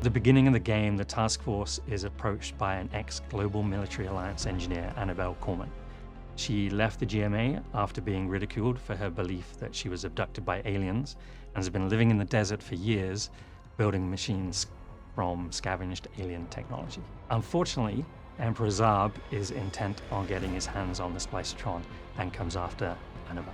At the beginning of the game, the task force is approached by an ex-Global Military Alliance engineer, Annabelle Corman. She left the GMA after being ridiculed for her belief that she was abducted by aliens and has been living in the desert for years, building machines from scavenged alien technology. Unfortunately, Emperor Zarb is intent on getting his hands on the Splicitron and comes after Annabelle.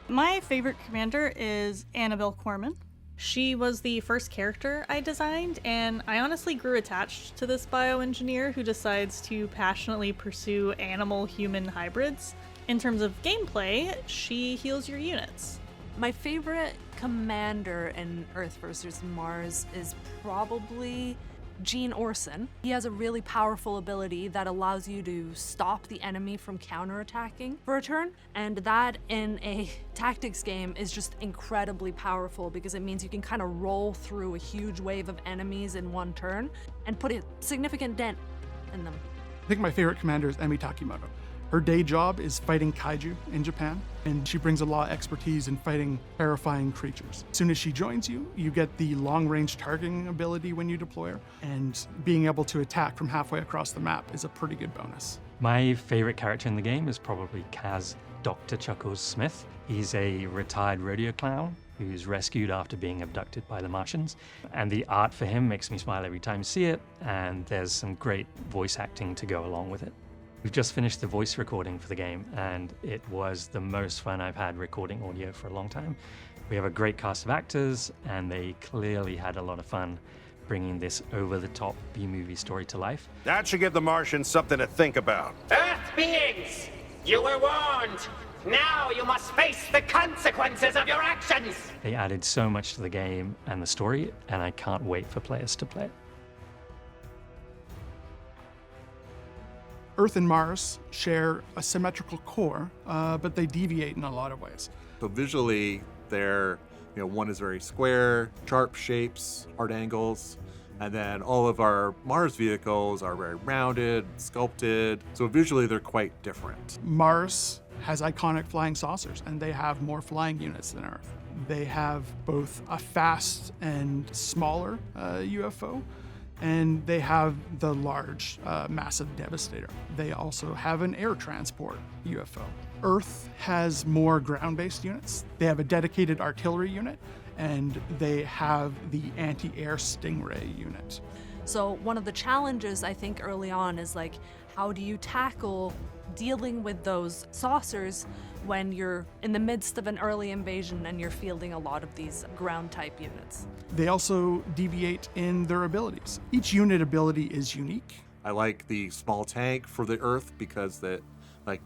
My favorite commander is Annabelle Corman. She was the first character I designed, and I honestly grew attached to this bioengineer who decides to passionately pursue animal-human hybrids. In terms of gameplay, she heals your units. My favorite commander in Earth vs. Mars is probably Gene Orson. He has a really powerful ability that allows you to stop the enemy from counterattacking for a turn, and that in a tactics game is just incredibly powerful because it means you can kind of roll through a huge wave of enemies in one turn and put a significant dent in them. I think my favorite commander is Emi Takimoto. Her day job is fighting kaiju in Japan, and she brings a lot of expertise in fighting terrifying creatures. As soon as she joins you, you get the long-range targeting ability when you deploy her, and being able to attack from halfway across the map is a pretty good bonus. My favorite character in the game is probably Kaz Dr. Chuckles Smith. He's a retired rodeo clown who's rescued after being abducted by the Martians. And the art for him makes me smile every time I see it, and there's some great voice acting to go along with it. We've just finished the voice recording for the game, and it was the most fun I've had recording audio for a long time. We have a great cast of actors, and they clearly had a lot of fun bringing this over-the-top B-movie story to life. That should give the Martians something to think about. Earth beings, you were warned. Now you must face the consequences of your actions. They added so much to the game and the story, and I can't wait for players to play it. Earth and Mars share a symmetrical core, but they deviate in a lot of ways. So visually, they're, one is very square, sharp shapes, hard angles, and then all of our Mars vehicles are very rounded, sculpted. So visually, they're quite different. Mars has iconic flying saucers, and they have more flying units than Earth. They have both a fast and smaller UFO, and they have the large, massive Devastator. They also have an air transport UFO. Earth has more ground-based units. They have a dedicated artillery unit, and they have the anti-air Stingray unit. So one of the challenges I think early on is how do you tackle dealing with those saucers when you're in the midst of an early invasion and you're fielding a lot of these ground-type units? They also deviate in their abilities. Each unit ability is unique. I like the small tank for the Earth because it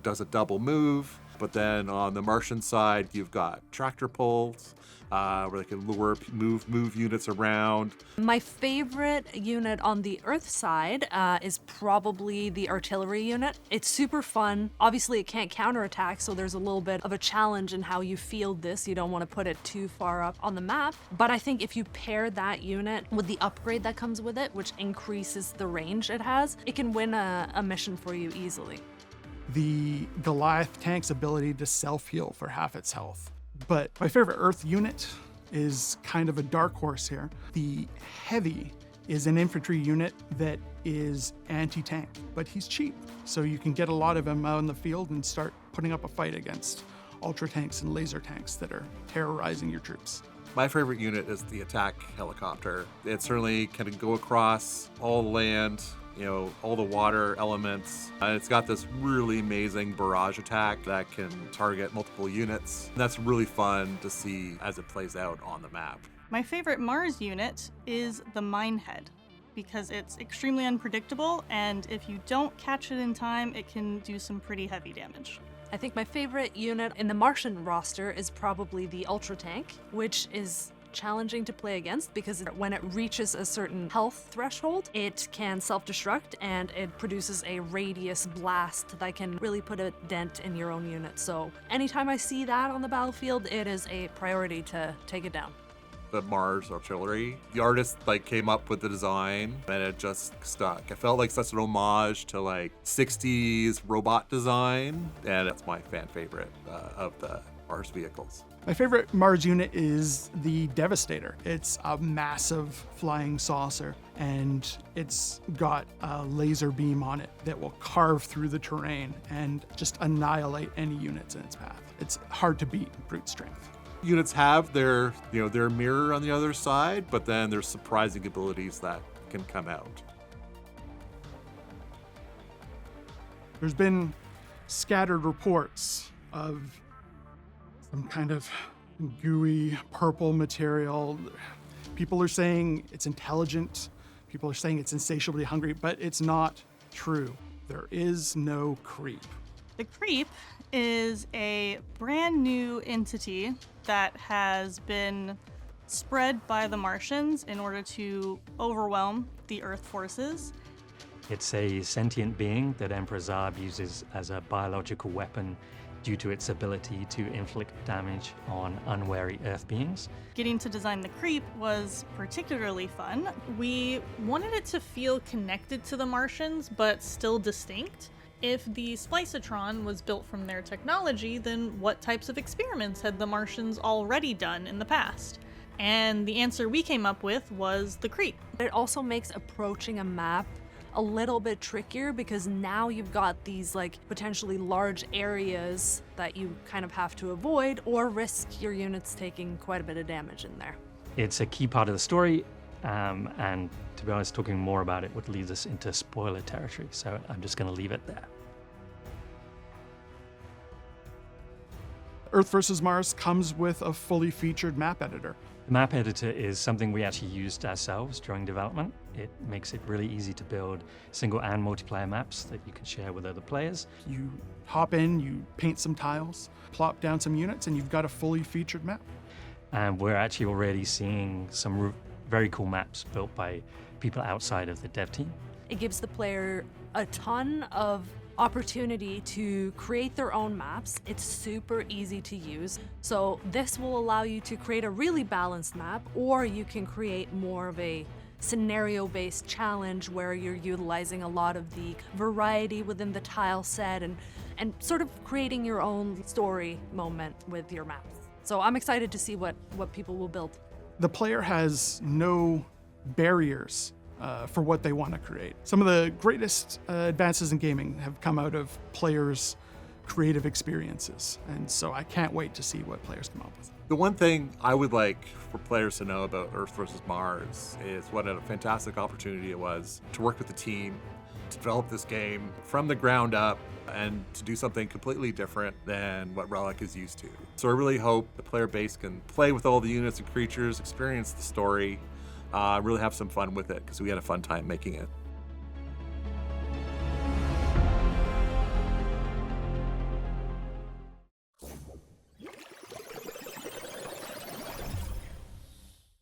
does a double move. But then on the Martian side, you've got tractor pulls, where they can move units around. My favorite unit on the Earth side is probably the artillery unit. It's super fun. Obviously, it can't counterattack, so there's a little bit of a challenge in how you field this. You don't want to put it too far up on the map. But I think if you pair that unit with the upgrade that comes with it, which increases the range it has, it can win a mission for you easily. The Goliath tank's ability to self-heal for half its health. But my favorite Earth unit is kind of a dark horse here. The Heavy is an infantry unit that is anti-tank, but he's cheap. So you can get a lot of him out in the field and start putting up a fight against ultra tanks and laser tanks that are terrorizing your troops. My favorite unit is the attack helicopter. It certainly can go across all the land, all the water elements. And it's got this really amazing barrage attack that can target multiple units. And that's really fun to see as it plays out on the map. My favorite Mars unit is the Minehead, because it's extremely unpredictable, and if you don't catch it in time, it can do some pretty heavy damage. I think my favorite unit in the Martian roster is probably the Ultra Tank, which is challenging to play against because when it reaches a certain health threshold, it can self-destruct and it produces a radius blast that can really put a dent in your own unit. So anytime I see that on the battlefield, it is a priority to take it down. the Mars artillery. The artist like came up with the design and it just stuck. It felt like such an homage to like 60s robot design, and it's my fan favorite of the Mars vehicles. My favorite Mars unit is the Devastator. It's a massive flying saucer, and it's got a laser beam on it that will carve through the terrain and just annihilate any units in its path. It's hard to beat in brute strength. Units have their mirror on the other side, but then there's surprising abilities that can come out. There's been scattered reports of some kind of gooey purple material. People are saying it's intelligent. People are saying it's insatiably hungry, but it's not true. There is no creep. The Creep is a brand new entity that has been spread by the Martians in order to overwhelm the Earth forces. It's a sentient being that Emperor Zarb uses as a biological weapon due to its ability to inflict damage on unwary Earth beings. Getting to design the Creep was particularly fun. We wanted it to feel connected to the Martians, but still distinct. If the Splicitron was built from their technology, then what types of experiments had the Martians already done in the past? And the answer we came up with was the Creep. It also makes approaching a map a little bit trickier because now you've got these like potentially large areas that you kind of have to avoid or risk your units taking quite a bit of damage in there. It's a key part of the story, and to be honest, talking more about it would lead us into spoiler territory, so I'm just going to leave it there. Earth vs. Mars comes with a fully featured map editor. The map editor is something we actually used ourselves during development. It makes it really easy to build single and multiplayer maps that you can share with other players. You hop in, you paint some tiles, plop down some units, and you've got a fully featured map. And we're actually already seeing some very cool maps built by people outside of the dev team. It gives the player a ton of opportunity to create their own maps. It's super easy to use. So this will allow you to create a really balanced map, or you can create more of a scenario-based challenge where you're utilizing a lot of the variety within the tile set and sort of creating your own story moment with your maps. So I'm excited to see what people will build. The player has no barriers for what they want to create. Some of the greatest advances in gaming have come out of players' creative experiences, and so I can't wait to see what players come up with. The one thing I would like for players to know about Earth vs. Mars is what a fantastic opportunity it was to work with the team, to develop this game from the ground up, and to do something completely different than what Relic is used to. So I really hope the player base can play with all the units and creatures, experience the story, really have some fun with it, because we had a fun time making it.